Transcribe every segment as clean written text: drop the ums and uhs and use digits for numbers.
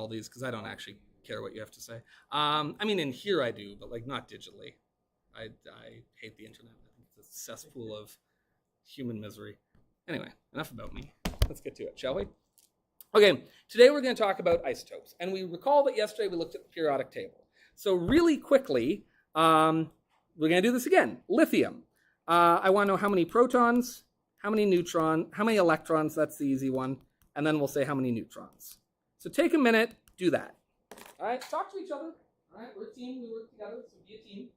all these because I don't actually care what you have to say. I mean, in here I do, but like not digitally. I hate the internet. I think it's a cesspool of human misery. Anyway, enough about me. Let's get to it, shall we? Okay, today we're going to talk about isotopes. And we recall that yesterday we looked at the periodic table. So really quickly, we're going to do this again. Lithium. I want to know how many protons, how many neutrons, how many electrons, that's the easy one, and then we'll say how many neutrons. So take a minute, do that. All right, talk to each other. All right, we're a team, we work together, so be a team.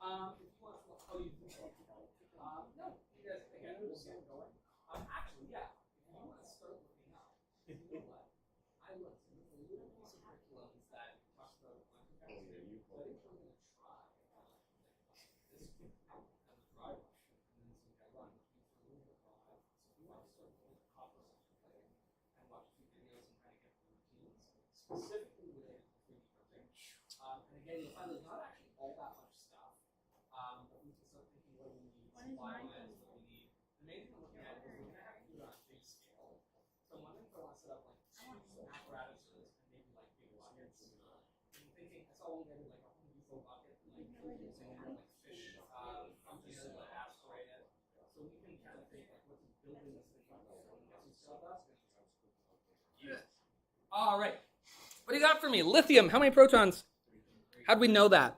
If you want to, oh, you no, you guys, again, we'll get going. Actually, yeah, if you want to start looking up, you know what? I looked at a little piece of curriculums that talks about quantum chemistry. So I think we're going to try this out as a dry run, and then some dry run, which means we're a little bit raw. So if you want to start looking at copper playing and watch a few videos and kind of get the routines, specifically related to 3D printing. And again, you'll find there's not actually all that much stuff. But we can start thinking what we need, supply lines, what we need. The main thing I'm looking at is we're going to have to do it on a big scale. So I'm wondering if I want to set up like two apparatuses and maybe like big buckets. I'm thinking, I saw one guy do like a Home Depot bucket, like using like fish companies that asteroid it. So we can kind of think like what's building this thing up and get some stuff up. Yeah. All right. What do you got for me? Lithium. How many protons? How do we know that?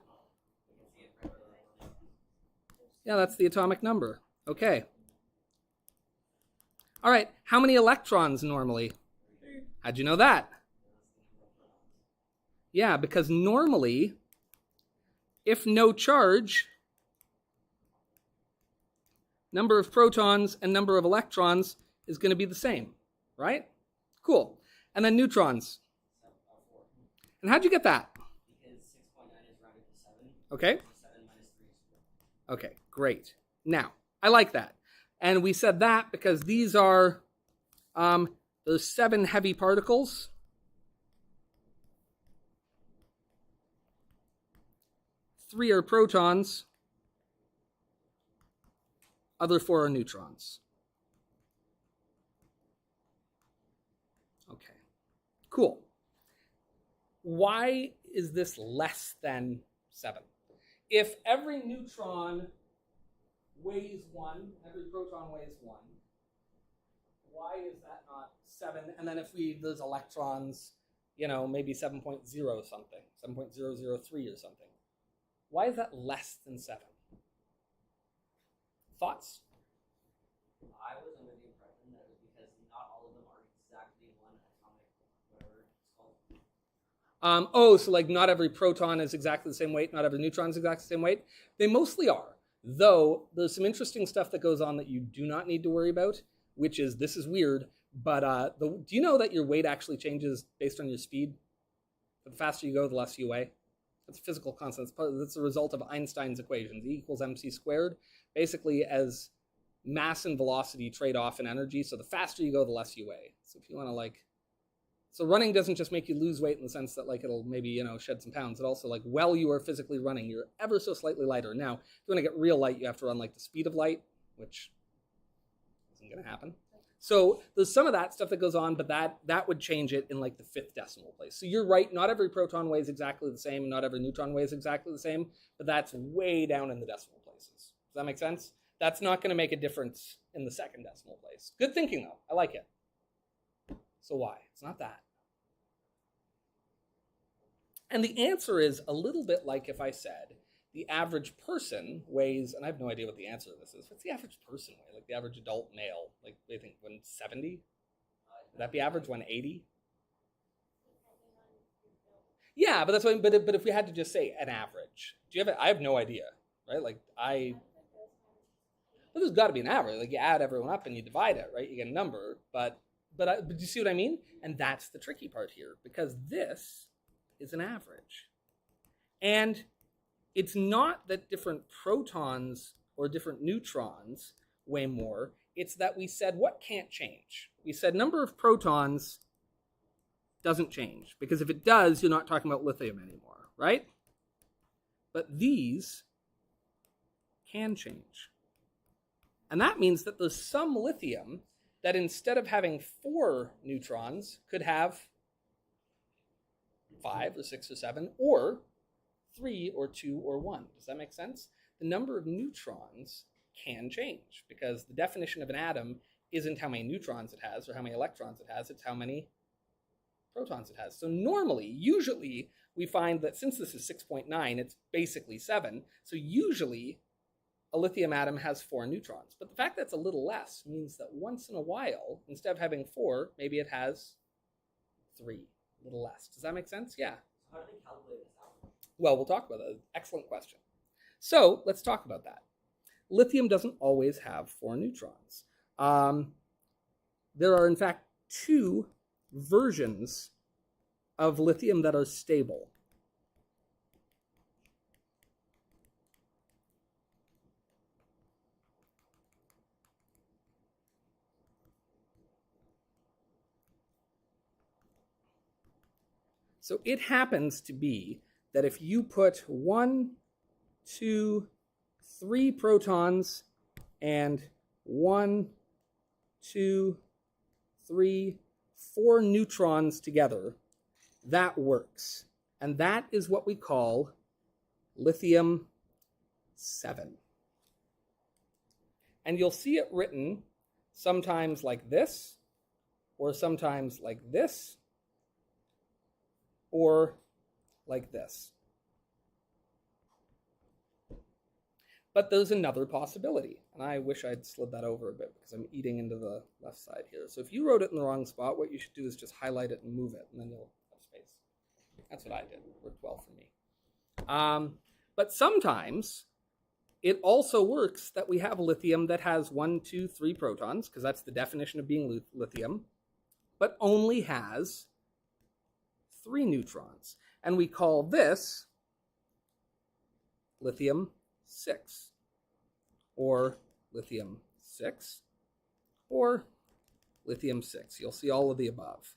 Yeah, that's the atomic number. Okay. All right, how many electrons normally? How'd you know that? Yeah, because normally, if no charge, number of protons and number of electrons is going to be the same, right? Cool. And then neutrons. And how'd you get that? Because 6.9 is rounded to 7. Okay. 7 minus 3 is 4. Okay, great. Now, I like that. And we said that because these are those 7 heavy particles. 3 are protons. Other 4 are neutrons. Okay, cool. Why is this less than 7? If every neutron weighs 1, every proton weighs 1, why is that not 7? And then if those electrons, maybe 7.0 something, 7.003 or something. Why is that less than 7? Thoughts? I was under the impression that it was because not all of them are exactly one atomic, whatever it's called. So like not every proton is exactly the same weight, not every neutron is exactly the same weight. They mostly are. Though there's some interesting stuff that goes on that you do not need to worry about, which is, this is weird, but do you know that your weight actually changes based on your speed? The faster you go, the less you weigh. It's a physical constant. That's a result of Einstein's equations. E equals mc squared. Basically, as mass and velocity trade off in energy, so the faster you go, the less you weigh. So if you want to so running doesn't just make you lose weight in the sense that it'll maybe, shed some pounds. It also while you are physically running, you're ever so slightly lighter. Now, if you want to get real light, you have to run the speed of light, which isn't going to happen. So there's some of that stuff that goes on, but that would change it in the 5th decimal place. So you're right, not every proton weighs exactly the same, not every neutron weighs exactly the same, but that's way down in the decimal places. Does that make sense? That's not going to make a difference in the 2nd decimal place. Good thinking though, I like it. So why? It's not that. And the answer is a little bit like if I said the average person weighs, and I have no idea what the answer to this is. What's the average person weigh? Like the average adult male? Like they think 170? Would that be average 180? Yeah, but that's what. But if we had to just say an average, do you have? I have no idea, right? Like but there's got to be an average. Like you add everyone up and you divide it, right? You get a number. But do you see what I mean? And that's the tricky part here, because this is an average, and it's not that different protons or different neutrons weigh more. It's that we said what can't change. We said number of protons doesn't change, because if it does, you're not talking about lithium anymore, right? But these can change. And that means that there's some lithium that instead of having 4 neutrons could have 5 or 6 or 7, or 3 or 2 or 1. Does that make sense? The number of neutrons can change, because the definition of an atom isn't how many neutrons it has or how many electrons it has, it's how many protons it has. So usually, we find that since this is 6.9, it's basically 7. So usually, a lithium atom has 4 neutrons. But the fact that it's a little less means that once in a while, instead of having 4, maybe it has 3, a little less. Does that make sense? Yeah. How do they calculate this out? Well, we'll talk about that. Excellent question. So let's talk about that. Lithium doesn't always have 4 neutrons. There are, in fact, 2 versions of lithium that are stable. So it happens to be that if you put 1, 2, 3 protons and 1, 2, 3, 4 neutrons together, that works. And that is what we call lithium 7. And you'll see it written sometimes like this, or sometimes like this, or like this. But there's another possibility, and I wish I'd slid that over a bit because I'm eating into the left side here. So if you wrote it in the wrong spot, what you should do is just highlight it and move it, and then you'll have space. That's what I did. It worked well for me. But sometimes it also works that we have lithium that has 1, 2, 3 protons, because that's the definition of being lithium, but only has 3 neutrons. And we call this lithium 6, or lithium 6, or lithium 6. You'll see all of the above.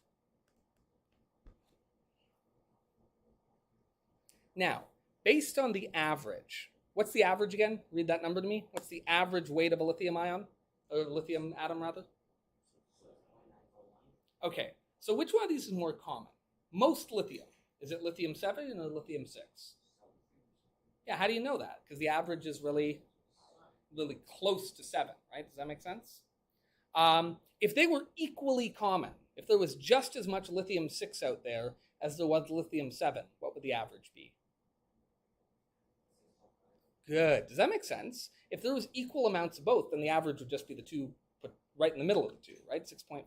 Now, based on the average, what's the average again? Read that number to me. What's the average weight of a lithium ion? Or lithium atom, rather? Okay, so which one of these is more common? Most lithium. Is it lithium 7 or lithium 6? Yeah, how do you know that? Because the average is really close to 7, right? Does that make sense? If they were equally common, if there was just as much lithium 6 out there as there was lithium 7, what would the average be? Good. Does that make sense? If there was equal amounts of both, then the average would just be the 2 put right in the middle of the 2, right? 6.5.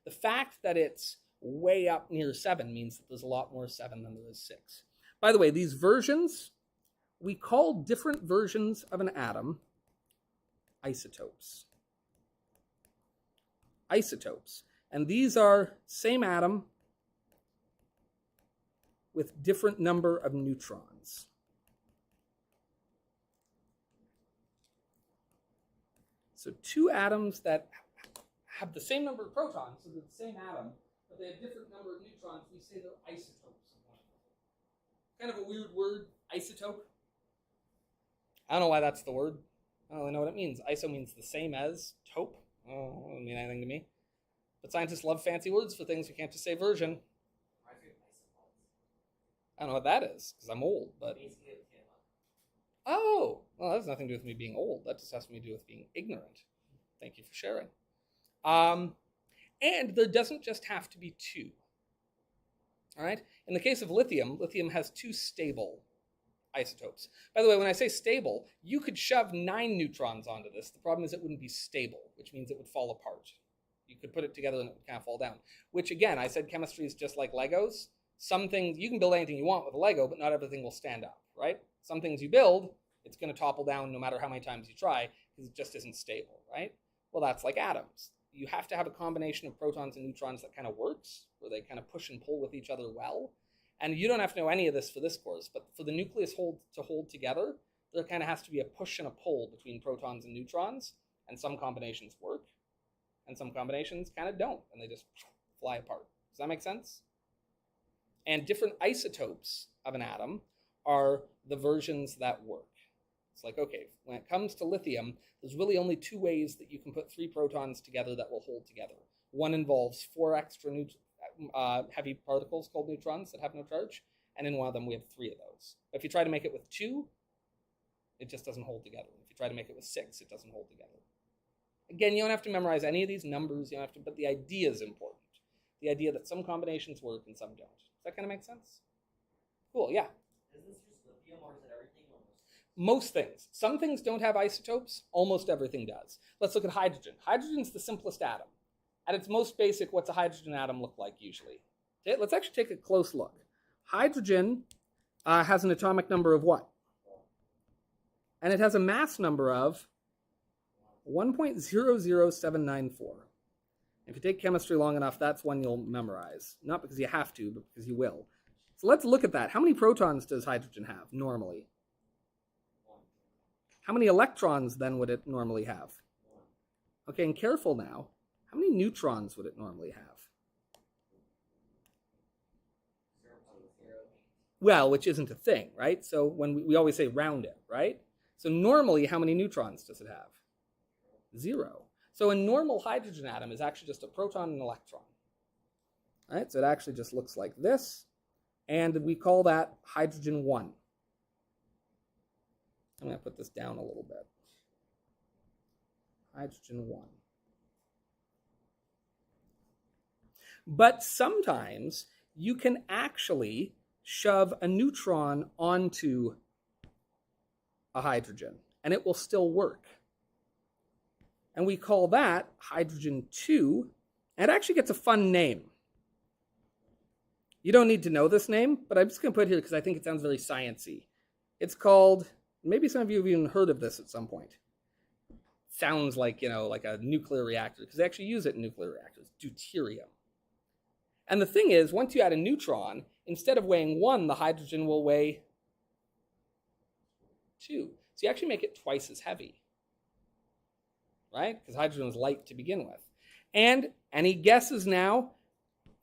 The fact that it's way up near 7 means that there's a lot more 7 than there is 6. By the way, these versions, we call different versions of an atom isotopes. Isotopes. And these are same atom with different number of neutrons. So 2 atoms that have the same number of protons, so they're the same atom, but they have different number of neutrons, we say they're isotopes. Kind of a weird word, isotope. I don't know why that's the word. I don't really know what it means. Iso means the same as tope. Oh, it doesn't mean anything to me. But scientists love fancy words for things. You can't just say version. I don't know what that is, because I'm old, but... Oh, well, that has nothing to do with me being old. That just has to do with being ignorant. Thank you for sharing. And there doesn't just have to be 2. All right? In the case of lithium, lithium has 2 stable isotopes. By the way, when I say stable, you could shove 9 neutrons onto this. The problem is it wouldn't be stable, which means it would fall apart. You could put it together and it would kind of fall down. Which, again, I said chemistry is just like Legos. Some things, you can build anything you want with a Lego, but not everything will stand up, right? Some things you build, it's going to topple down no matter how many times you try, because it just isn't stable, right? Well, that's like atoms. You have to have a combination of protons and neutrons that kind of works, where they kind of push and pull with each other well. And you don't have to know any of this for this course, but for the nucleus to hold together, there kind of has to be a push and a pull between protons and neutrons, and some combinations work, and some combinations kind of don't, and they just fly apart. Does that make sense? And different isotopes of an atom are the versions that work. It's like, okay, when it comes to lithium, there's really only 2 ways that you can put 3 protons together that will hold together. One involves 4 extra heavy particles called neutrons that have no charge, and in one of them we have 3 of those. But if you try to make it with 2, it just doesn't hold together. If you try to make it with 6, it doesn't hold together. Again, you don't have to memorize any of these numbers, you don't have to, but the idea is important. The idea that some combinations work and some don't. Does that kind of make sense? Cool, yeah. Is this just lithium or is it everything? Most things. Some things don't have isotopes. Almost everything does. Let's look at hydrogen. Hydrogen's the simplest atom. At its most basic, what's a hydrogen atom look like usually? Okay, let's actually take a close look. Hydrogen has an atomic number of what? And it has a mass number of 1.00794. If you take chemistry long enough, that's one you'll memorize. Not because you have to, but because you will. So let's look at that. How many protons does hydrogen have normally? How many electrons then would it normally have? Okay, and careful now. How many neutrons would it normally have? Well, which isn't a thing, right? So when we always say round it, right? So normally, how many neutrons does it have? 0. So a normal hydrogen atom is actually just a proton and an electron. All right, so it actually just looks like this. And we call that hydrogen 1. I'm going to put this down a little bit. Hydrogen 1. But sometimes you can actually shove a neutron onto a hydrogen, and it will still work. And we call that hydrogen 2, and it actually gets a fun name. You don't need to know this name, but I'm just going to put it here because I think it sounds very sciencey. It's called, maybe some of you have even heard of this at some point. Sounds like, like a nuclear reactor, because they actually use it in nuclear reactors, deuterium. And the thing is, once you add a neutron, instead of weighing 1, the hydrogen will weigh 2. So you actually make it twice as heavy, right? Because hydrogen is light to begin with. And any guesses now,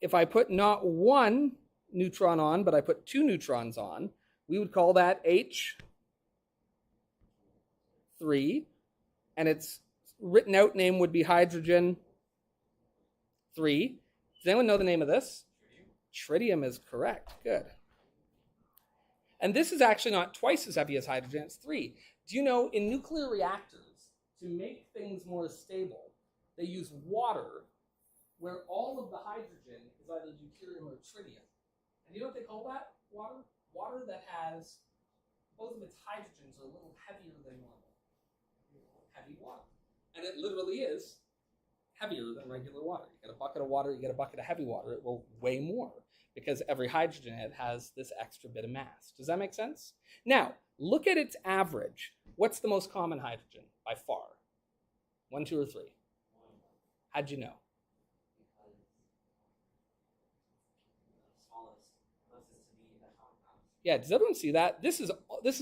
if I put not 1 neutron on, but I put 2 neutrons on, we would call that H3, and its written out name would be hydrogen 3. Does anyone know the name of this? Tritium is correct. Good. And this is actually not twice as heavy as hydrogen, it's 3. Do you know, in nuclear reactors, to make things more stable, they use water where all of the hydrogen is either deuterium or tritium. And you know what they call that water? Water that has, both of its hydrogens are a little heavier than normal. Heavy water. And it literally is heavier than regular water. You get a bucket of water, you get a bucket of heavy water, it will weigh more because every hydrogen in it has this extra bit of mass. Does that make sense? Now, look at its average. What's the most common hydrogen by far? 1, 2, or 3? How'd you know? Yeah, does everyone see that? This is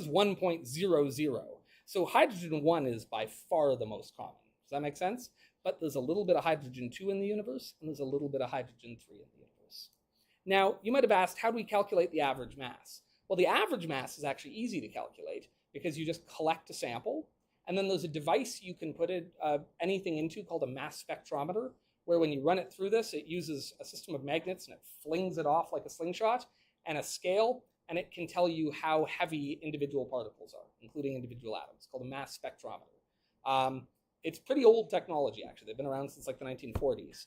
1.00. So hydrogen 1 is by far the most common. Does that make sense? But there's a little bit of hydrogen 2 in the universe, and there's a little bit of hydrogen 3 in the universe. Now, you might have asked, how do we calculate the average mass? Well, the average mass is actually easy to calculate because you just collect a sample, and then there's a device you can put anything into called a mass spectrometer, where when you run it through this, it uses a system of magnets, and it flings it off like a slingshot, and a scale, and it can tell you how heavy individual particles are, including individual atoms. It's called a mass spectrometer. It's pretty old technology, actually. They've been around since like the 1940s.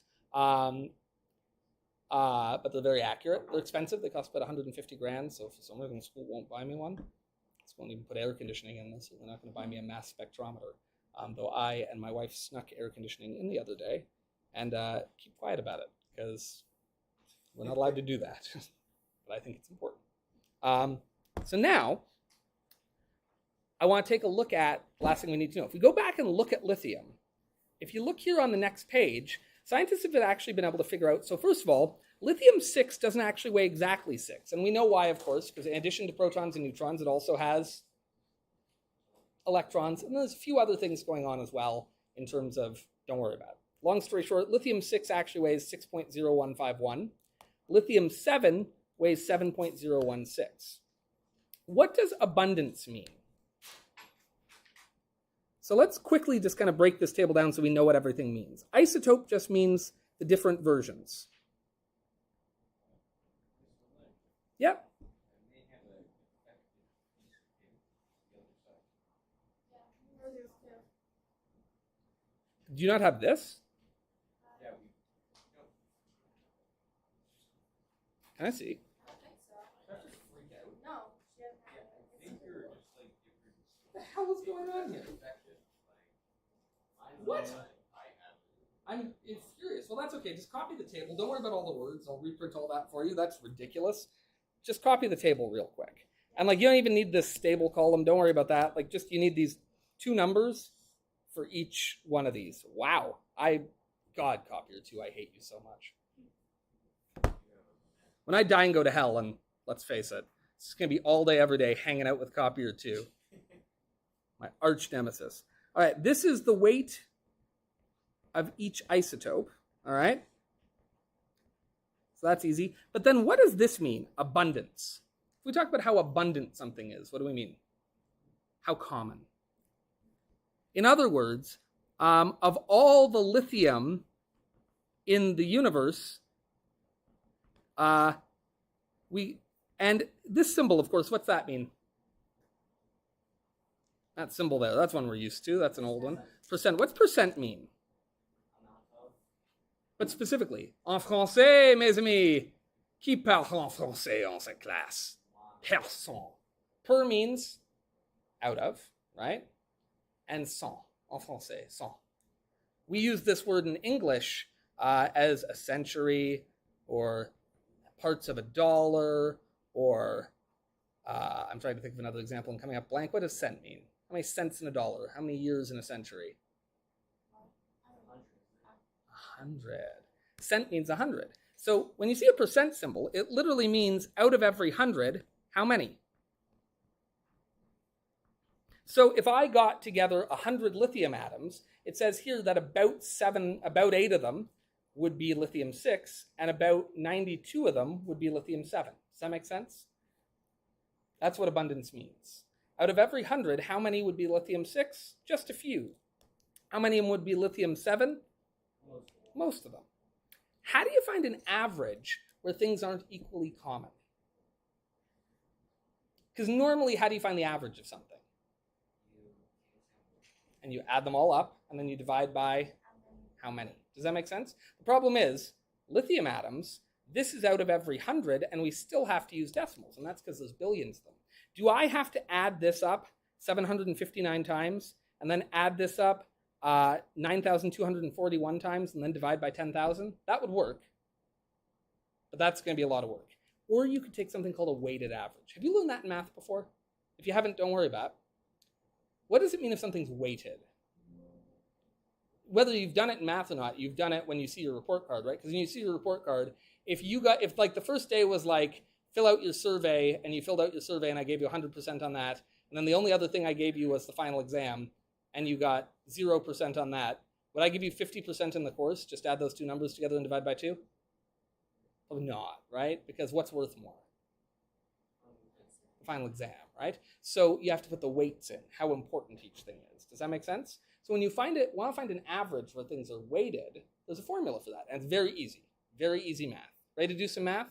But they're very accurate. They're expensive. They cost about 150 grand, so if someone in school won't buy me one, This won't even put air conditioning in this, so they're not going to buy me a mass spectrometer. Though I and my wife snuck air conditioning in the other day, and keep quiet about it because we're not allowed to do that. But I think it's important. So now, I want to take a look at the last thing we need to know. If we go back and look at lithium, if you look here on the next page, scientists have actually been able to figure out, so first of all, lithium-6 doesn't actually weigh exactly 6. And we know why, of course, because in addition to protons and neutrons, it also has electrons. And there's a few other things going on as well in terms of, don't worry about it. Long story short, lithium-6 actually weighs 6.0151. Lithium-7 weighs 7.016. What does abundance mean? So let's quickly just kind of break this table down so we know what everything means. Isotope just means the different versions. Yep. Do you not have this? Can I see? What the hell is going on here? What? It's furious. Well, that's okay. Just copy the table. Don't worry about all the words. I'll reprint all that for you. That's ridiculous. Just copy the table real quick. And like, you don't even need this stable column. Don't worry about that. Like, just you need these two numbers for each one of these. Wow. God, copier 2, I hate you so much. When I die and go to hell, and let's face it, it's going to be all day, every day, hanging out with copier 2. My arch nemesis. All right, this is the weight of each isotope. All right? So that's easy. But then what does this mean? Abundance. If we talk about how abundant something is, what do we mean? How common? In other words, of all the lithium in the universe, and this symbol, of course, what's that mean? That symbol there, that's one we're used to. That's an old one. Percent. What's percent mean? But specifically, en français, mes amis, qui parle en français en cette classe? Personne. Per means out of, right? And cent, en français, cent. We use this word in English as a century, or parts of a dollar, or I'm trying to think of another example and coming up blank. What does cent mean? How many cents in a dollar? How many years in a century? 100. Cent means 100. So when you see a percent symbol, it literally means out of every 100, how many? So if I got together 100 lithium atoms, it says here that about 8 of them would be lithium-6, and about 92 of them would be lithium-7. Does that make sense? That's what abundance means. Out of every 100, how many would be lithium-6? Just a few. How many of them would be lithium-7? Most of them. How do you find an average where things aren't equally common? Because normally, how do you find the average of something? And you add them all up, and then you divide by how many? Does that make sense? The problem is, lithium atoms, this is out of every 100, and we still have to use decimals, and that's because there's billions of them. Do I have to add this up 759 times, and then add this up 9,241 times, and then divide by 10,000? That would work, but that's going to be a lot of work. Or you could take something called a weighted average. Have you learned that in math before? If you haven't, don't worry about it. What does it mean if something's weighted? Whether you've done it in math or not, you've done it when you see your report card, right? Because when you see your report card, if like the first day was like, fill out your survey, and you filled out your survey and I gave you 100% on that, and then the only other thing I gave you was the final exam, and you got 0% on that, would I give you 50% in the course? Just add those two numbers together and divide by 2? Probably not, right? Because what's worth more? The final exam, right? So you have to put the weights in, how important each thing is. Does that make sense? So when you want to find an average where things are weighted, there's a formula for that, and it's very easy math. Ready to do some math?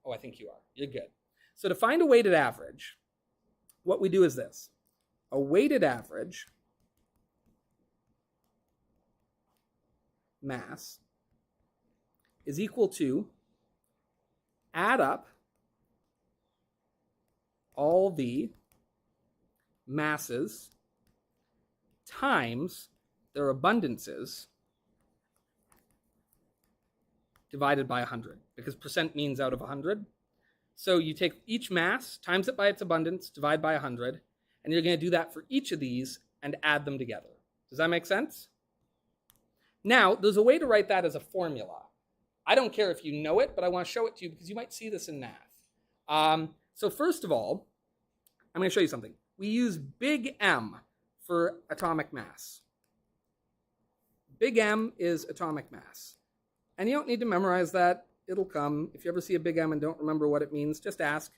Oh, I think you are. You're good. So to find a weighted average, what we do is this. A weighted average mass is equal to add up all the masses times their abundances divided by 100, because percent means out of 100. So you take each mass, times it by its abundance, divide by 100, and you're going to do that for each of these and add them together. Does that make sense? Now, there's a way to write that as a formula. I don't care if you know it, but I want to show it to you because you might see this in math. So first of all, I'm going to show you something. We use big M for atomic mass. Big M is atomic mass. And you don't need to memorize that. It'll come. If you ever see a big M and don't remember what it means, just ask.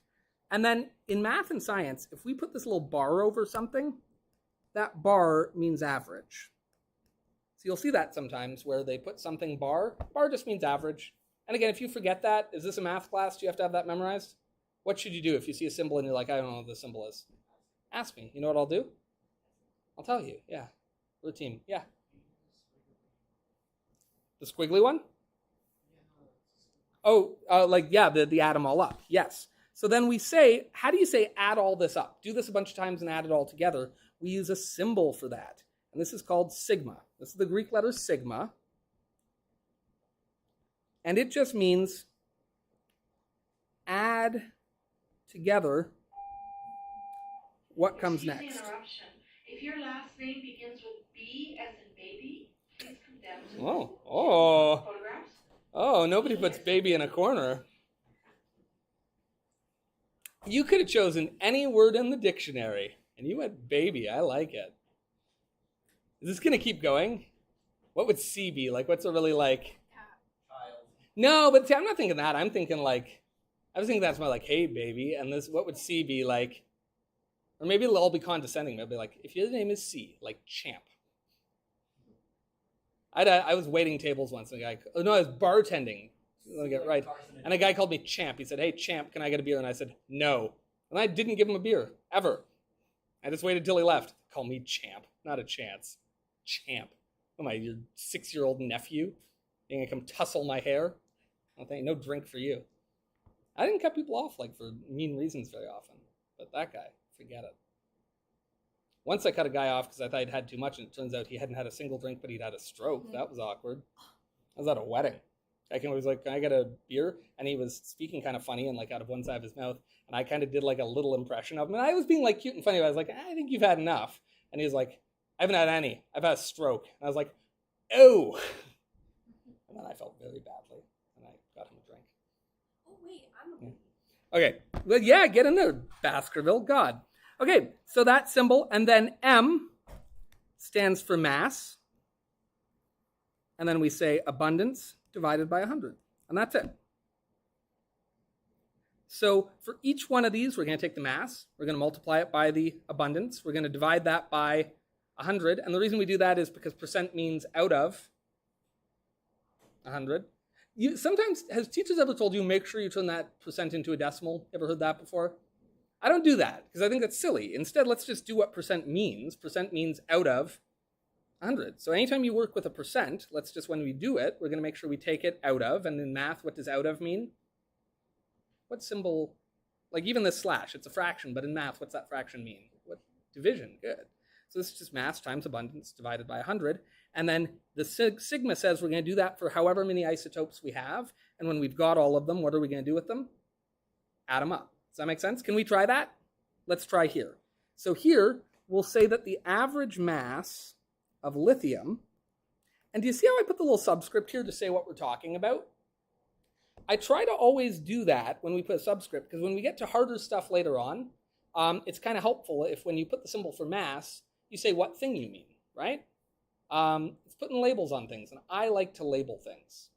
And then in math and science, if we put this little bar over something, that bar means average. So you'll see that sometimes where they put something bar. Bar just means average. And again, if you forget that, is this a math class? Do you have to have that memorized? What should you do if you see a symbol and you're like, I don't know what the symbol is? Ask me. You know what I'll do? I'll tell you. Yeah. We're a team. Yeah. The squiggly one? Oh, the add them all up. Yes. So then we say, how do you say add all this up? Do this a bunch of times and add it all together. We use a symbol for that. And this is called sigma. This is the Greek letter sigma. And it just means add together what comes next. Interruption. If your last name begins with B as in baby, please come down to photographs. Oh, nobody puts baby in a corner. You could have chosen any word in the dictionary, and you went baby. I like it. Is this going to keep going? What would C be? Like, what's a really like? Child. No, but see, I'm not thinking that. I'm thinking like, I was thinking that's more like, hey, baby. And this, what would C be like? Or maybe it'll all be condescending. Maybe like, if your name is C, like champ. I was waiting tables once, and I was bartending. Let me get it right. And a guy called me champ. He said, hey, champ, can I get a beer? And I said, no. And I didn't give him a beer, ever. I just waited till he left. Call me champ. Not a chance. Champ. Am I your 6-year-old nephew? You're going to come tussle my hair? No drink for you. I didn't cut people off like for mean reasons very often. But that guy, forget it. Once I cut a guy off because I thought he'd had too much, and it turns out he hadn't had a single drink, but he'd had a stroke. That was awkward. I was at a wedding. I was like, can I get a beer? And he was speaking kind of funny and like out of one side of his mouth. And I kind of did like a little impression of him. And I was being like cute and funny. But I was like, I think you've had enough. And he was like, I haven't had any. I've had a stroke. And I was like, oh. And then I felt very badly. And I got him a drink. Oh, wait, I'm a baby. Okay. Well, yeah, get in there, Baskerville. God. Okay, so that symbol. And then M stands for mass. And then we say abundance divided by 100. And that's it. So for each one of these, we're going to take the mass. We're going to multiply it by the abundance. We're going to divide that by 100. And the reason we do that is because percent means out of 100. Sometimes, has teachers ever told you, make sure you turn that percent into a decimal? Ever heard that before? I don't do that because I think that's silly. Instead, let's just do what percent means. Percent means out of 100. So anytime you work with a percent, when we do it, we're going to make sure we take it out of. And in math, what does out of mean? What symbol? Like even this slash, it's a fraction, but in math, what's that fraction mean? What? Division. Good. So this is just mass times abundance divided by 100. And then the sigma says we're going to do that for however many isotopes we have. And when we've got all of them, what are we going to do with them? Add them up. Does that make sense? Can we try that? Let's try here. So here, we'll say that the average mass of lithium, and do you see how I put the little subscript here to say what we're talking about? I try to always do that when we put a subscript, because when we get to harder stuff later on, it's kind of helpful if when you put the symbol for mass, you say what thing you mean, right? It's putting labels on things, and I like to label things.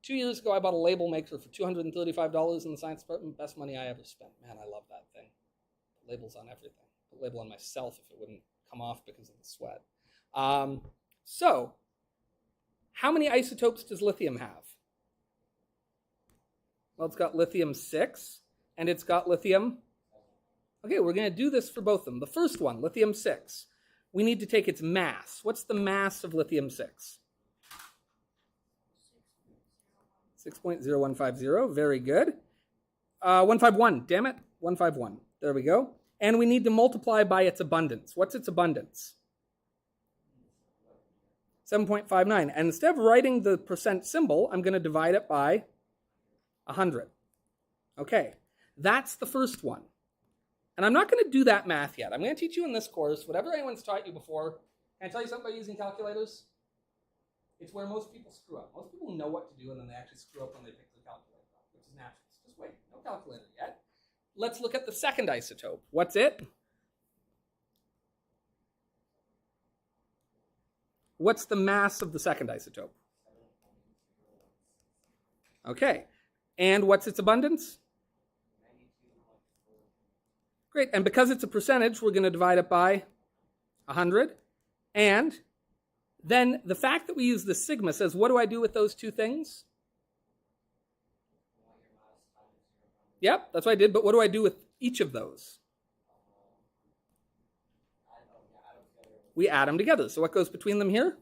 2 years ago, I bought a label maker for $235 in the science department. Best money I ever spent. Man, I love that thing. Put labels on everything. Put a label on myself if it wouldn't come off because of the sweat. So, how many isotopes does lithium have? Well, it's got lithium-6, and it's got lithium. Okay, we're going to do this for both of them. The first one, lithium-6, we need to take its mass. What's the mass of lithium-6? 6.0150, very good. 151, damn it, 151. There we go. And we need to multiply by its abundance. What's its abundance? 7.59. And instead of writing the percent symbol, I'm going to divide it by 100. Okay, that's the first one. And I'm not going to do that math yet. I'm going to teach you in this course whatever anyone's taught you before. Can I tell you something about using calculators? It's where most people screw up. Most people know what to do, and then they actually screw up when they pick the calculator up, which is natural. So just wait, no calculator yet. Let's look at the second isotope. What's it? What's the mass of the second isotope? Okay. And what's its abundance? Great. And because it's a percentage, we're going to divide it by 100. And then the fact that we use the sigma says, what do I do with those two things? Yep, that's what I did. But what do I do with each of those? We add them together. So what goes between them here?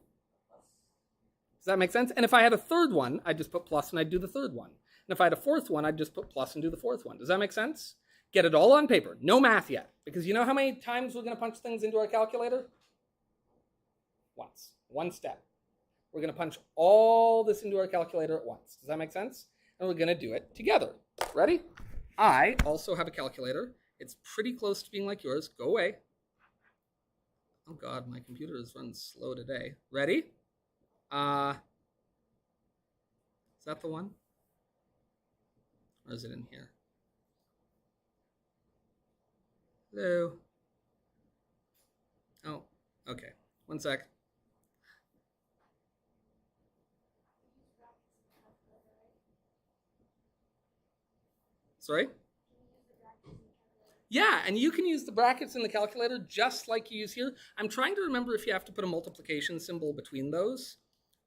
Does that make sense? And if I had a third one, I'd just put plus and I'd do the third one. And if I had a fourth one, I'd just put plus and do the fourth one. Does that make sense? Get it all on paper. No math yet. Because you know how many times we're going to punch things into our calculator? Once. One step. We're going to punch all this into our calculator at once. Does that make sense? And we're going to do it together. Ready? I also have a calculator. It's pretty close to being like yours. Go away. Oh God, my computer is running slow today. Ready? Is that the one? Or is it in here? Hello? Oh, okay. One sec. Sorry? Yeah, and you can use the brackets in the calculator just like you use here. I'm trying to remember if you have to put a multiplication symbol between those.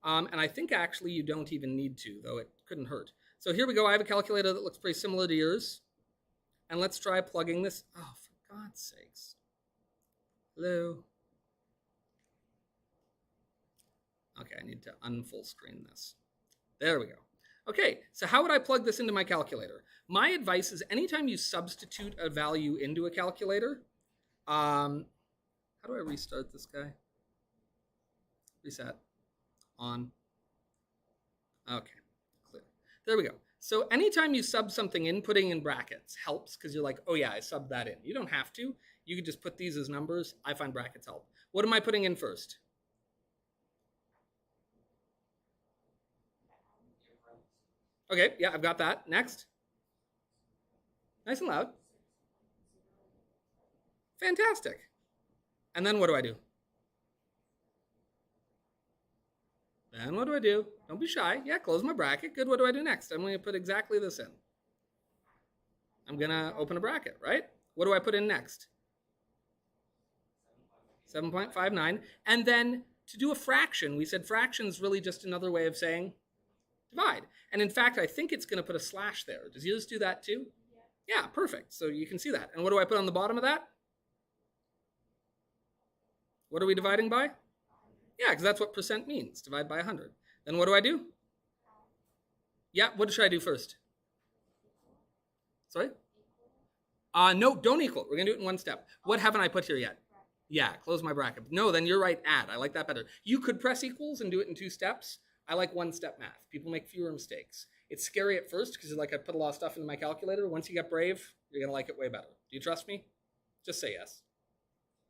And I think actually you don't even need to, though it couldn't hurt. So here we go. I have a calculator that looks pretty similar to yours. And let's try plugging this. Oh, for God's sakes. Hello? Okay, I need to unfull screen this. There we go. Okay, so how would I plug this into my calculator? My advice is anytime you substitute a value into a calculator, how do I restart this guy? Reset. On. Okay, clear. There we go. So anytime you sub something in, putting in brackets helps because you're like, oh yeah, I subbed that in. You don't have to. You could just put these as numbers. I find brackets help. What am I putting in first? Okay, yeah, I've got that. Next. Nice and loud. Fantastic. And then what do I do? Then what do I do? Don't be shy. Yeah, close my bracket. Good. What do I do next? I'm going to put exactly this in. I'm going to open a bracket, right? What do I put in next? 7.59. And then to do a fraction, we said fraction is really just another way of saying divide. And in fact, I think it's going to put a slash there. Does yours do that too? Yeah, perfect. So you can see that. And what do I put on the bottom of that? What are we dividing by? Yeah, because that's what percent means. Divide by 100. Then what do I do? Yeah, what should I do first? Sorry? No, don't equal. We're going to do it in one step. What haven't I put here yet? Yeah, close my bracket. No, then you're right, add. I like that better. You could press equals and do it in 2 steps. I like one-step math. People make fewer mistakes. It's scary at first because like I put a lot of stuff into my calculator. Once you get brave, you're going to like it way better. Do you trust me? Just say yes.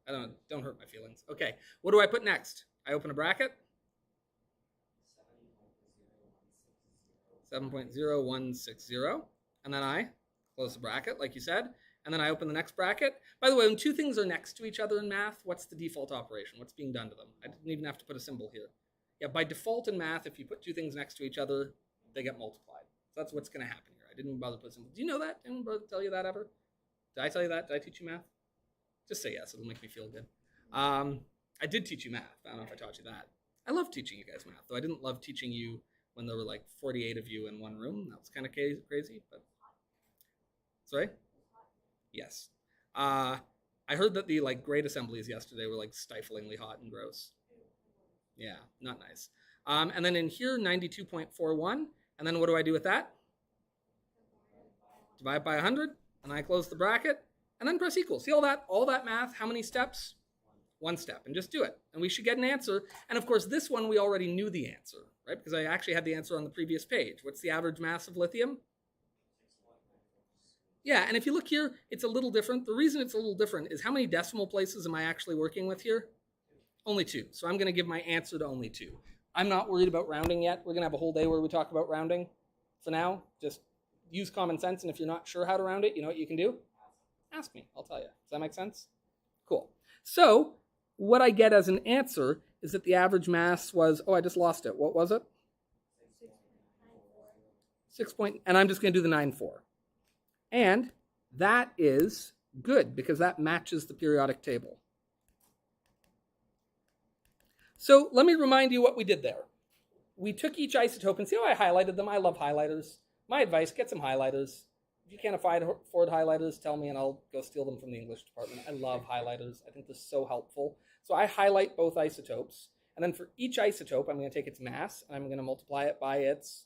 I don't hurt my feelings. Okay, what do I put next? I open a bracket. 7.0160. And then I close the bracket, like you said. And then I open the next bracket. By the way, when two things are next to each other in math, what's the default operation? What's being done to them? I didn't even have to put a symbol here. Yeah, by default in math, if you put two things next to each other, they get multiplied. So that's what's going to happen here. I didn't even bother to put a symbol. Do you know that? Did anyone bother to tell you that ever? Did I tell you that? Did I teach you math? Just say yes. It'll make me feel good. I did teach you math. I don't know if I taught you that. I love teaching you guys math, though I didn't love teaching you when there were like 48 of you in one room. That was kind of crazy. But sorry? Yes. I heard that the grade assemblies yesterday were like stiflingly hot and gross. Yeah, not nice. And then in here, 92.41. And then what do I do with that? Divide by 100. And I close the bracket. and then press equal. See all that math, how many steps? One step, and just do it. And we should get an answer. And of course, this one we already knew the answer, right? Because I actually had the answer on the previous page. What's the average mass of lithium? Yeah, and if you look here, it's a little different. The reason it's a little different is how many decimal places am I actually working with here? Only 2. So I'm going to give my answer to only 2. I'm not worried about rounding yet. We're going to have a whole day where we talk about rounding. For now, just use common sense, and if you're not sure how to round it, you know what you can do? Ask me. I'll tell you. Does that make sense? Cool. So what I get as an answer is that the average mass was, I just lost it. What was it? 6 point, and I'm just going to do the 9.4. And that is good because that matches the periodic table. So let me remind you what we did there. We took each isotope and see how I highlighted them. I love highlighters. My advice, get some highlighters. If you can't afford highlighters, tell me and I'll go steal them from the English department. I love highlighters. I think they're so helpful. So I highlight both isotopes. And then for each isotope, I'm going to take its mass and I'm going to multiply it by its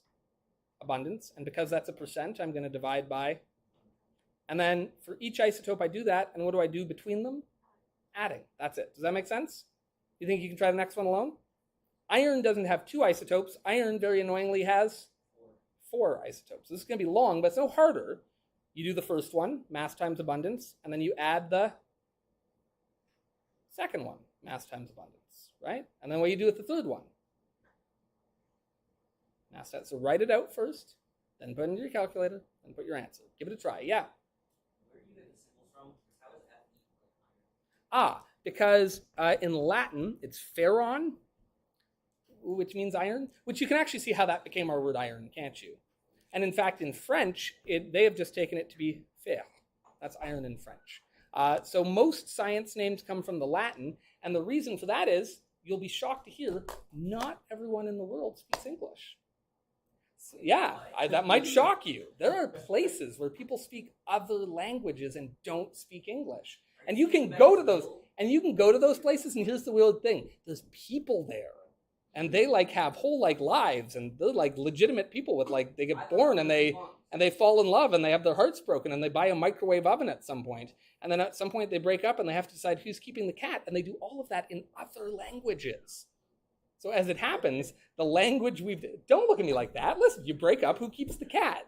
abundance. And because that's a percent, I'm going to divide by. And then for each isotope, I do that. And what do I do between them? Adding. That's it. Does that make sense? You think you can try the next one alone? Iron doesn't have 2 isotopes. Iron, very annoyingly, has 4 isotopes. This is going to be long, but it's no harder. You do the first one, mass times abundance, and then you add the second one, mass times abundance, right? And then what do you do with the third one? Mass times. So write it out first, then put it into your calculator, and put your answer. Give it a try. Yeah? Where do you get the symbol from? How is Fe? Because in Latin, it's ferron, which means iron, which you can actually see how that became our word iron, can't you? And in fact, in French, they have just taken it to be fer. That's iron in French. So most science names come from the Latin, and the reason for that is, you'll be shocked to hear, not everyone in the world speaks English. So, yeah, that might shock you. There are places where people speak other languages and don't speak English. And you can go to those places, and here's the weird thing. There's people there. And they have whole lives, and they're legitimate people with they get born and they fall in love and they have their hearts broken and they buy a microwave oven at some point. And then at some point they break up and they have to decide who's keeping the cat, and they do all of that in other languages. So as it happens, the language don't look at me like that. Listen, you break up, who keeps the cat?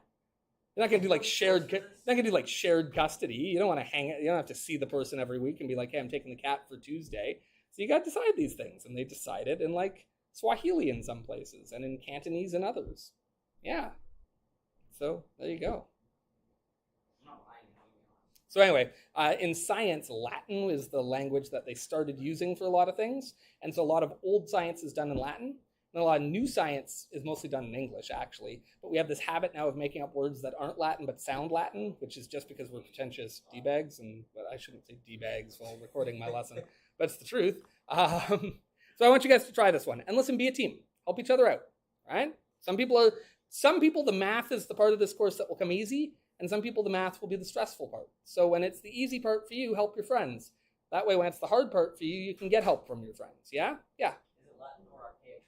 You're not going to do shared custody. You don't want to you don't have to see the person every week and be like, hey, I'm taking the cat for Tuesday. So you got to decide these things, and they decided in Swahili in some places, and in Cantonese in others. Yeah. So there you go. So anyway, in science, Latin is the language that they started using for a lot of things. And so a lot of old science is done in Latin. And a lot of new science is mostly done in English, actually. But we have this habit now of making up words that aren't Latin but sound Latin, which is just because we're pretentious D-bags. But I shouldn't say D-bags while recording my lesson, but it's the truth. So I want you guys to try this one. And listen, be a team. Help each other out, right? Some people, the math is the part of this course that will come easy, and some people, the math will be the stressful part. So when it's the easy part for you, help your friends. That way, when it's the hard part for you, you can get help from your friends, yeah? Yeah. Is it Latin or archaic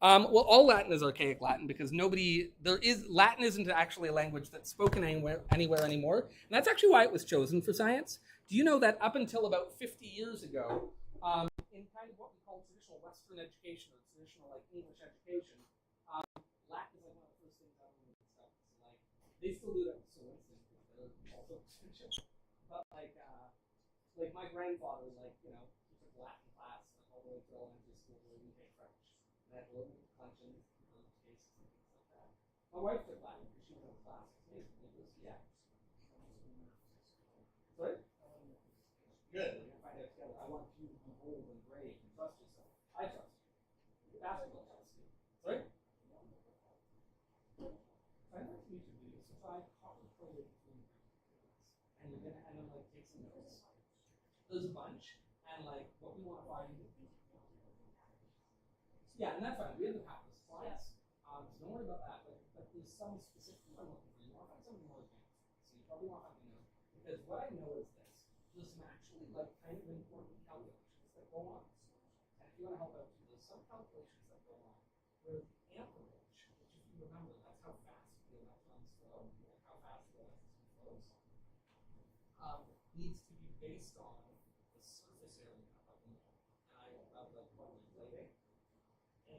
Latin? Well, all Latin is archaic Latin because Latin isn't actually a language that's spoken anywhere anymore. And that's actually why it was chosen for science. Do you know that up until about 50 years ago, in kind of what we call traditional Western education or traditional English education, Latin is one of the first things I learned and stuff. So, they still do that. So they're also pretentious. But my grandfather, he took Latin class all the way through elementary school where we take French. And I had to learn the declensions, learn the cases, and things like that. My wife took Latin because she was in class. It was yeah. Sorry? Good. We're gonna find out together. I want you to be bold and brave and trust yourself. I trust you. Basketball trust you. Sorry? I like YouTube videos. So try copy coding and you're gonna take some notes. There's a bunch, and what we want to find. Yeah, and that's fine. We have the path of slides, so don't worry about that. But there's some specific one looking for. You want to find something more advanced. So you probably want to find a note, because what I know is this: there's some actually kind of important calculations that go on. And if you want to help out too, there's some calculations that go on where the amperage, which if you remember, that's how fast the electrons flow, how fast the electricity flows. needs to be based on the surface area of the moon. And I love like plating. And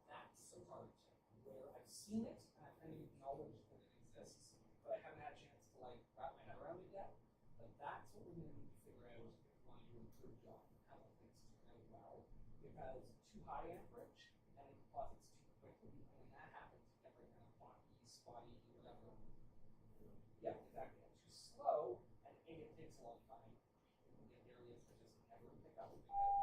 that's the part where I've seen it and I kind of acknowledge that it exists, but I haven't had a chance to like wrap my head around it yet. But that's what we're going to need to figure out if we want to do a good job of how things turn out well. Because too high amperage and it deposits too quickly, and when that happens, you get like kind of spotty, whatever. Yeah, exactly. And too slow, and it takes a long time. You can get areas that just never pick up because.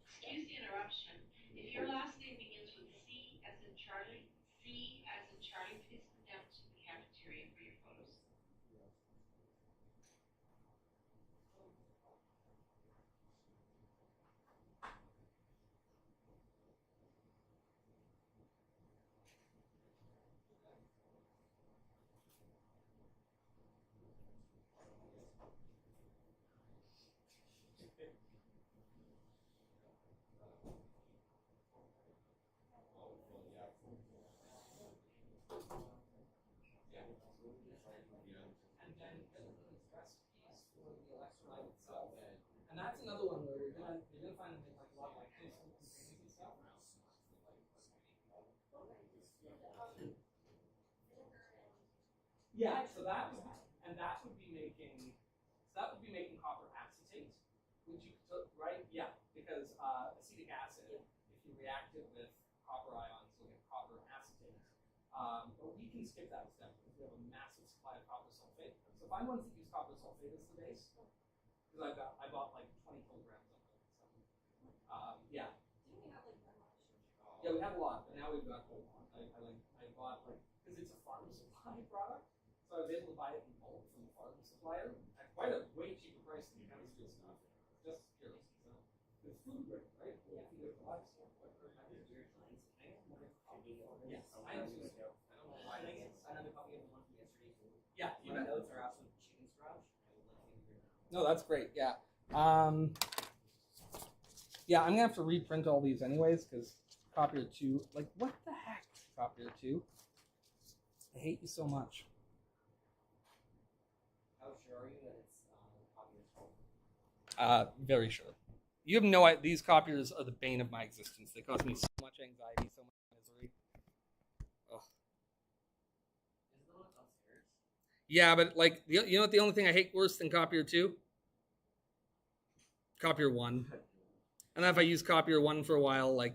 Excuse the interruption. If your last name begins with C as in Charlie, please come down to the cafeteria for your photos. And that's another one where you're gonna find them like a lot like this and stuff. Yeah, so that was, and that would be making copper acetate, which you could, right? Yeah, because acetic acid, if you react it with copper ions, you'll get copper acetate. But we can skip that step because we have a massive supply of copper sulfate. So find ones that use copper sulfate as the base. Because I bought like 20 kilograms of it. So, yeah. Didn't we have like that much? Yeah, we have a lot, but now we've got a lot. I bought like, because it's a farm supply product, so I was able to buy it in bulk from the farm supplier at quite a way cheaper price than chemistry stuff. Just pure. So it's food grade, right? Yeah. Feed it to livestock. Yes, I am too. I don't know why. Another copy of the one from yesterday too. Yeah, you My bet. notes are absolute chicken scratch. I will let you figure it out. No, that's great. Yeah. Yeah, I'm gonna have to reprint all these anyways because copier 2. Like, what the heck, copier 2? I hate you so much. How sure are you that it's copier 2? Very sure. You have no idea. These copiers are the bane of my existence. They cause me so much anxiety, so much misery. Ugh. Is the one upstairs? Yeah, but like, you know what? The only thing I hate worse than copier 2? Copier 1. And then if I use copier 1 for a while, like,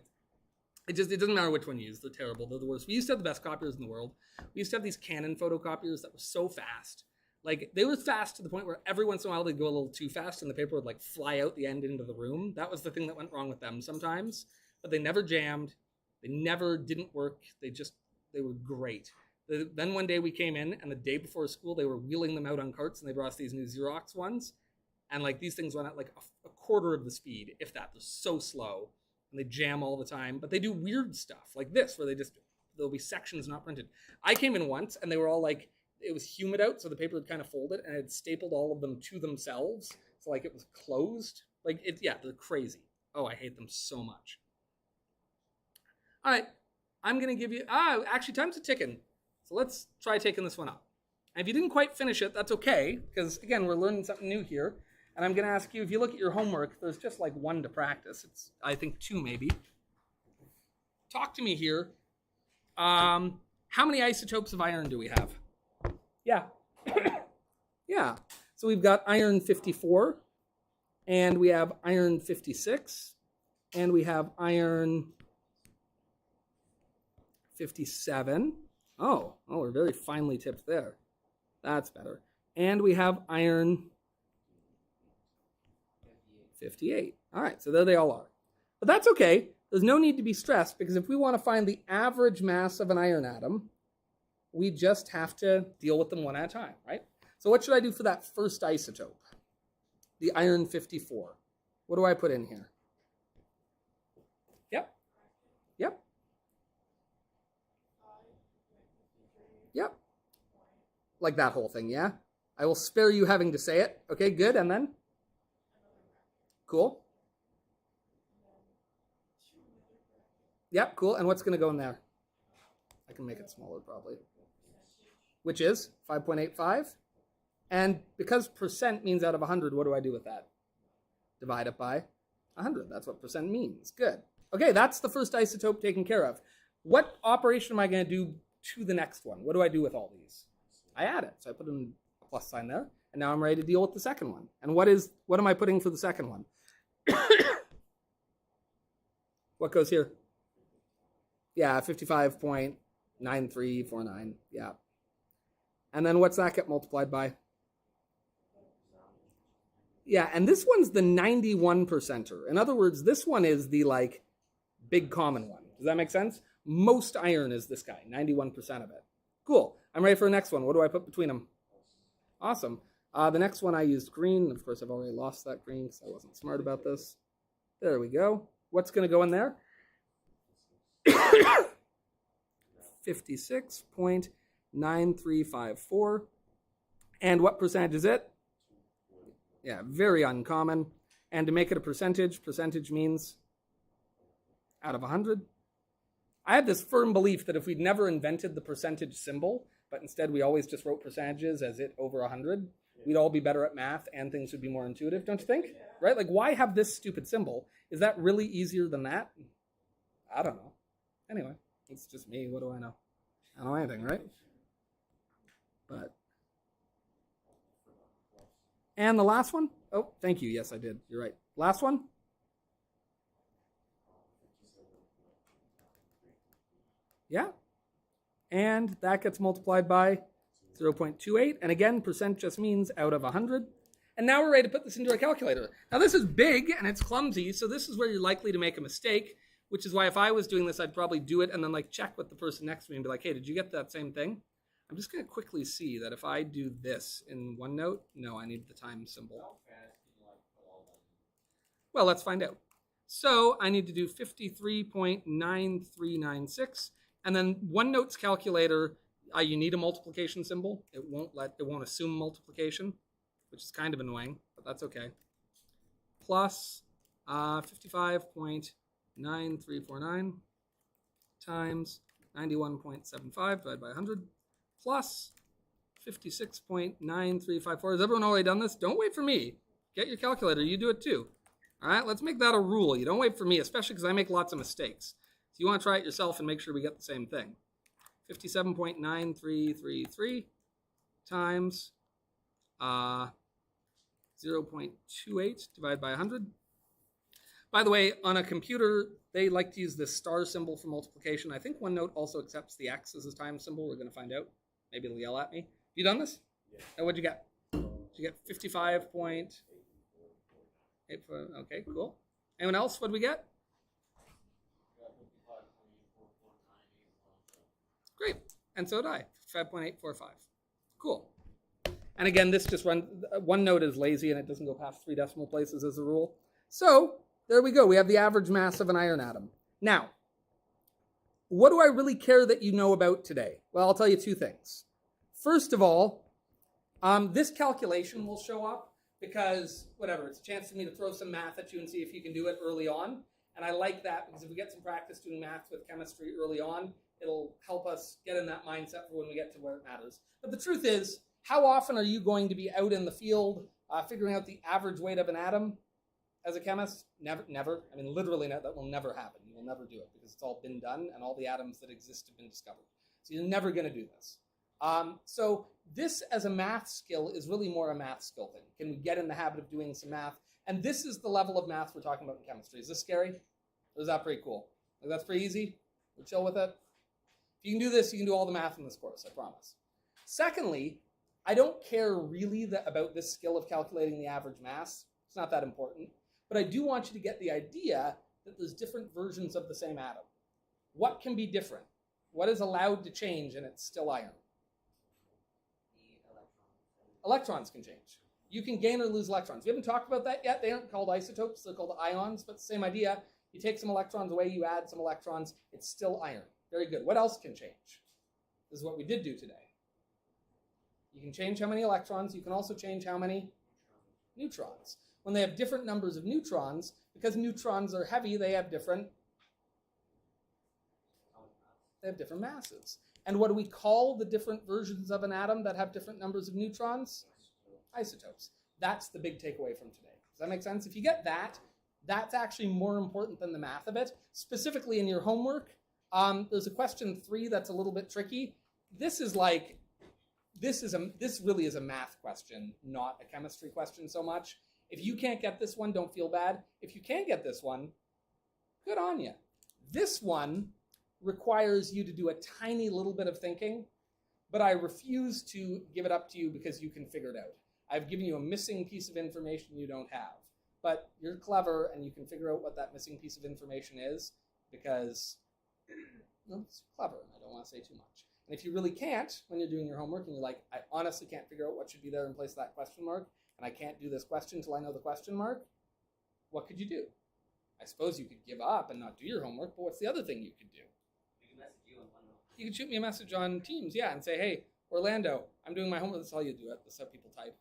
it doesn't matter which one you use. They're terrible. They're the worst. We used to have the best copiers in the world. We used to have these Canon photocopiers that were so fast. Like, they were fast to the point where every once in a while they'd go a little too fast and the paper would like fly out the end into the room. That was the thing that went wrong with them sometimes. But they never jammed. They never didn't work. They were great. Then one day we came in, and the day before school they were wheeling them out on carts, and they brought us these new Xerox ones. And like these things went at like a quarter of the speed, if that. They're so slow, and they jam all the time. But they do weird stuff like this, where there'll be sections not printed. I came in once, and they were all like, it was humid out, so the paper had kind of folded, and it had stapled all of them to themselves, so like it was closed. Like they're crazy. Oh, I hate them so much. All right, I'm gonna give you. Actually, time's a ticking. So let's try taking this one up. And if you didn't quite finish it, that's okay, because again, we're learning something new here. And I'm going to ask you, if you look at your homework, there's just like one to practice. It's, I think, 2 maybe. Talk to me here. How many isotopes of iron do we have? Yeah. Yeah. So we've got iron 54, and we have iron 56, and we have iron 57. Oh, we're very finely tipped there. That's better. And we have iron 58. All right, so there they all are. But that's okay. There's no need to be stressed, because if we want to find the average mass of an iron atom, we just have to deal with them one at a time, right? So what should I do for that first isotope? The iron 54. What do I put in here? Yep. Yep. Yep. Like that whole thing, yeah? I will spare you having to say it. Okay, good. And then? Cool. Yep, cool. And what's going to go in there? I can make it smaller probably. Which is 5.85? And because percent means out of 100, what do I do with that? Divide it by 100. That's what percent means. Good. Okay, that's the first isotope taken care of. What operation am I going to do to the next one? What do I do with all these? I add it. So I put in a plus sign there. And now I'm ready to deal with the second one. And what am I putting for the second one? What goes here? Yeah, 55.9349. Yeah. And then what's that get multiplied by? Yeah, and this one's the 91%er. In other words, this one is the big common one. Does that make sense? Most iron is this guy, 91% of it. Cool. I'm ready for the next one. What do I put between them? Awesome. The next one I used green. Of course, I've already lost that green because I wasn't smart about this. There we go. What's going to go in there? 56.9354. And what percentage is it? Yeah, very uncommon. And to make it a percentage means out of 100. I had this firm belief that if we'd never invented the percentage symbol, but instead we always just wrote percentages as it over 100, we'd all be better at math and things would be more intuitive, don't you think? Right? Why have this stupid symbol? Is that really easier than that? I don't know. Anyway, it's just me. What do I know? I don't know anything, right? And the last one? Oh, thank you. Yes, I did. You're right. Last one? Yeah. And that gets multiplied by 0.28. And again, percent just means out of 100. And now we're ready to put this into a calculator. Now this is big and it's clumsy, so this is where you're likely to make a mistake, which is why if I was doing this, I'd probably do it and then check with the person next to me and be like, hey, did you get that same thing? I'm just going to quickly see that if I do this in OneNote, no, I need the time symbol. Well, let's find out. So I need to do 53.9396. And then OneNote's calculator, you need a multiplication symbol. It won't assume multiplication, which is kind of annoying, but that's okay. Plus 55.9349 times 91.75 divided by 100 plus 56.9354. Has everyone already done this? Don't wait for me. Get your calculator. You do it too. All right, let's make that a rule. You don't wait for me, especially because I make lots of mistakes. So you want to try it yourself and make sure we get the same thing. 57.9333 times 0.28 divided by 100. By the way, on a computer, they like to use this star symbol for multiplication. I think OneNote also accepts the X as a time symbol. We're going to find out. Maybe it'll yell at me. You done this? Yeah. And what'd you get? Did you get 55.84? Okay, cool. Anyone else? What'd we get? Great. And so did I. 5.845. Cool. And again, this just OneNote is lazy and it doesn't go past 3 decimal places as a rule. So there we go. We have the average mass of an iron atom. Now, what do I really care that you know about today? Well, I'll tell you 2 things. First of all, this calculation will show up because, it's a chance for me to throw some math at you and see if you can do it early on. And I like that because if we get some practice doing math with chemistry early on, it'll help us get in that mindset for when we get to where it matters. But the truth is, how often are you going to be out in the field figuring out the average weight of an atom as a chemist? Never. I mean, literally, that will never happen. You will never do it because it's all been done and all the atoms that exist have been discovered. So you're never going to do this. So this as a math skill is really more a math skill thing. Can we get in the habit of doing some math? And this is the level of math we're talking about in chemistry. Is this scary? Or is that pretty cool? That's pretty easy? We're chill with it? If you can do this, you can do all the math in this course, I promise. Secondly, I don't care really about this skill of calculating the average mass. It's not that important. But I do want you to get the idea that there's different versions of the same atom. What can be different? What is allowed to change and it's still iron? Electrons can change. You can gain or lose electrons. We haven't talked about that yet. They aren't called isotopes. They're called ions, but same idea. You take some electrons away, you add some electrons. It's still iron. Very good. What else can change? This is what we did do today. You can change how many electrons. You can also change how many neutrons. When they have different numbers of neutrons, because neutrons are heavy, they have different masses. And what do we call the different versions of an atom that have different numbers of neutrons? isotopes. That's the big takeaway from today. Does that make sense? If you get that, that's actually more important than the math of it. Specifically in your homework, there's a question 3 that's a little bit tricky. This really is a math question, not a chemistry question so much. If you can't get this one, don't feel bad. If you can get this one, good on you. This one requires you to do a tiny little bit of thinking, but I refuse to give it up to you because you can figure it out. I've given you a missing piece of information you don't have, but you're clever and you can figure out what that missing piece of information is because it's clever and I don't want to say too much. And if you really can't, when you're doing your homework and you're like, I honestly can't figure out what should be there in place of that question mark, and I can't do this question until I know the question mark, what could you do? I suppose you could give up and not do your homework, but what's the other thing you could do? We can message you on OneNote. You can shoot me a message on Teams, yeah, and say, hey, Orlando, I'm doing my homework. That's how you do it. That's how people type.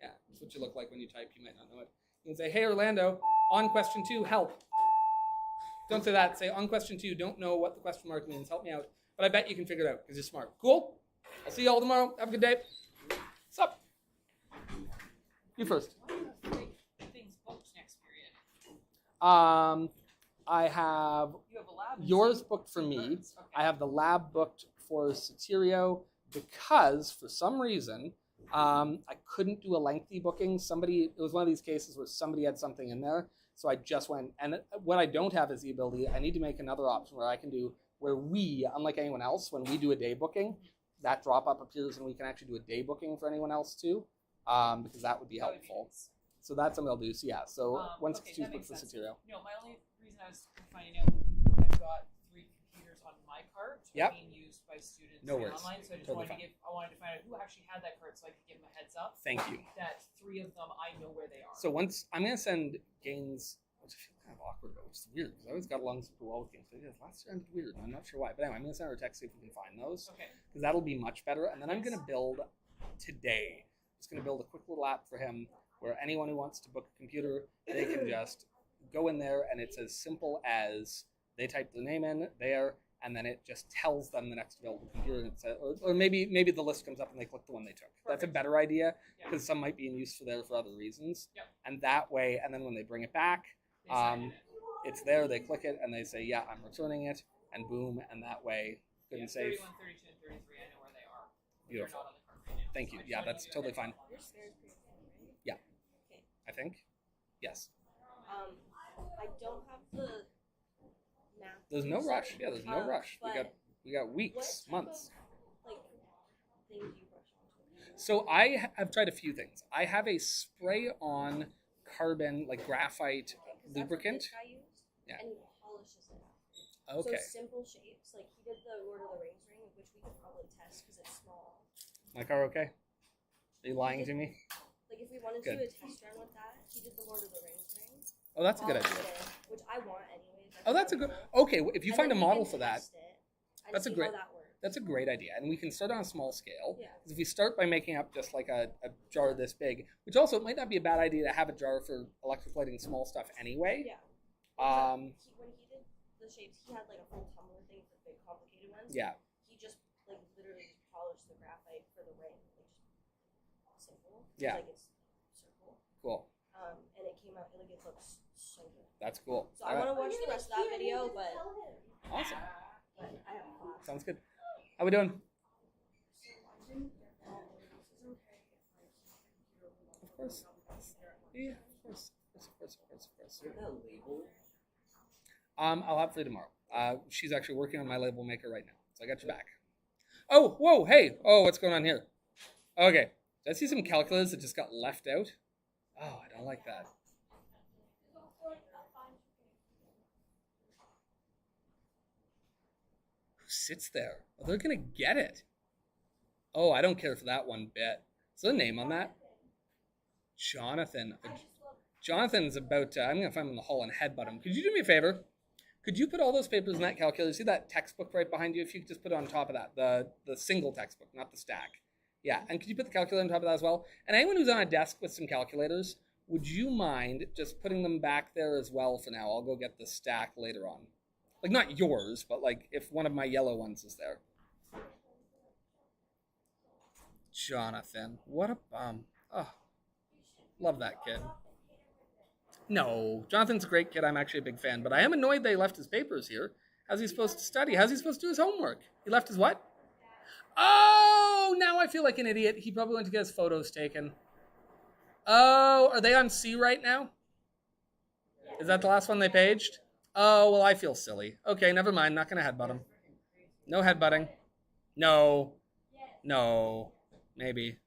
Yeah, that's what you look like when you type. You might not know it. You can say, hey, Orlando, on question 2, help. Don't say that. Say, on question 2, don't know what the question mark means. Help me out. But I bet you can figure it out because you're smart. Cool? I'll see you all tomorrow. Have a good day. What's up? You first. Things booked next period. I have You have a lab. yours booked for me. Okay. I have the lab booked for Soterio because for some reason I couldn't do a lengthy booking. It was one of these cases where somebody had something in there. So I just went, and what I don't have is the ability, I need to make another option where we, unlike anyone else, when we do a day booking, that drop up appears and we can actually do a day booking for anyone else too, because that would be That would be helpful. nice. So that's something I'll do. So yeah, so Okay, 162 is that booked makes for sense. Soterio. No, my only reason I was finding out was because I've got 3 computers on my cart Yep. being used by students No and worries. online. So I just Totally wanted to find out who actually had that cart so I could give them a heads up Thank you. that 3 of them I know where they are. So once I'm gonna send Gaines, which I feel kind of awkward about, which is weird because I always got along super well with Gaines. But yeah, last year I ended weird, and I'm not sure why. But anyway, I'm gonna send her a text see if we can find those Okay. because that'll be much better. And then I'm gonna build today. Just gonna build a quick little app for him where anyone who wants to book a computer, they can just go in there, and it's as simple as they type their name in there, and then it just tells them the next available computer. And it says, or maybe the list comes up and they click the one they took. That's a Perfect. better idea Yeah. because some might be in use for other reasons. Yep. And that way, and then when they bring it back, They signed it. it's there. They click it and they say, "Yeah, I'm returning it," and boom, and that way, good Yeah, and safe. 31, 32, and 33. I know where they are. Beautiful. They're not on the cart right now. Thank So you. I just Yeah, wanted to that's give you a totally heads fine. up. Your spares pretty full, right? Yeah. Okay. I think. Yes. I don't have the math. There's no rush. Yeah, there's no rush. But We got what weeks, type months. of, like, thing do you brush onto? So have tried a few things. I have a spray-on carbon, like graphite lubricant. That's what this guy used, Yeah. and he polishes it after. Okay. So simple shapes, like he did the Lord of the Rings ring, which we could probably test because it's small. My car okay? Are you lying to me? Like if we wanted Good. to do a test run with that, he did the Lord of the Rings ring. Oh, that's a good polished idea. it in, which I want anyways. Oh, that's a good. really cool. Okay, if you And find a then we model can for that, test it and that's a see great- How that works. that's a great idea, and we can start on a small scale. Yeah. Because if we start by making up just like a jar this big, which also it might not be a bad idea to have a jar for electroplating small stuff anyway. Yeah. Um, When he did the shapes, he had like a full tumbler thing for big complicated ones. Yeah. He just like literally just polished the graphite for the ring, like just simple. Yeah. Like it's circle. Cool. And it came out like it looks so good. That's cool. So I want to watch the rest of that video, but Awesome. I have class. Sounds good. How we doing? Of course. Yeah, of course. Of course. That label. I'll have for you tomorrow. She's actually working on my label maker right now, so I got your back. Oh, whoa, hey. Oh, what's going on here? Okay. Did I see some calculators that just got left out? Oh, I don't like that. Who sits there? Oh, they're going to get it. Oh, I don't care for that one bit. Is there a name on that? Jonathan. Jonathan's about to, I'm going to find him in the hall and headbutt him. Could you do me a favor? Could you put all those papers in that calculator? See that textbook right behind you? If you could just put it on top of that, the single textbook, not the stack. Yeah, and could you put the calculator on top of that as well? And anyone who's on a desk with some calculators, would you mind just putting them back there as well for now? I'll go get the stack later on. Like, not yours, but like if one of my yellow ones is there. Jonathan, what a bum. Oh, love that kid. No, Jonathan's a great kid. I'm actually a big fan, but I am annoyed they left his papers here. How's he supposed to study? How's he supposed to do his homework? He left his what? Oh, now I feel like an idiot. He probably went to get his photos taken. Oh, are they on C right now? Is that the last one they paged? Oh, well, I feel silly. Okay, never mind. Not going to headbutt him. No headbutting. No. No. Maybe.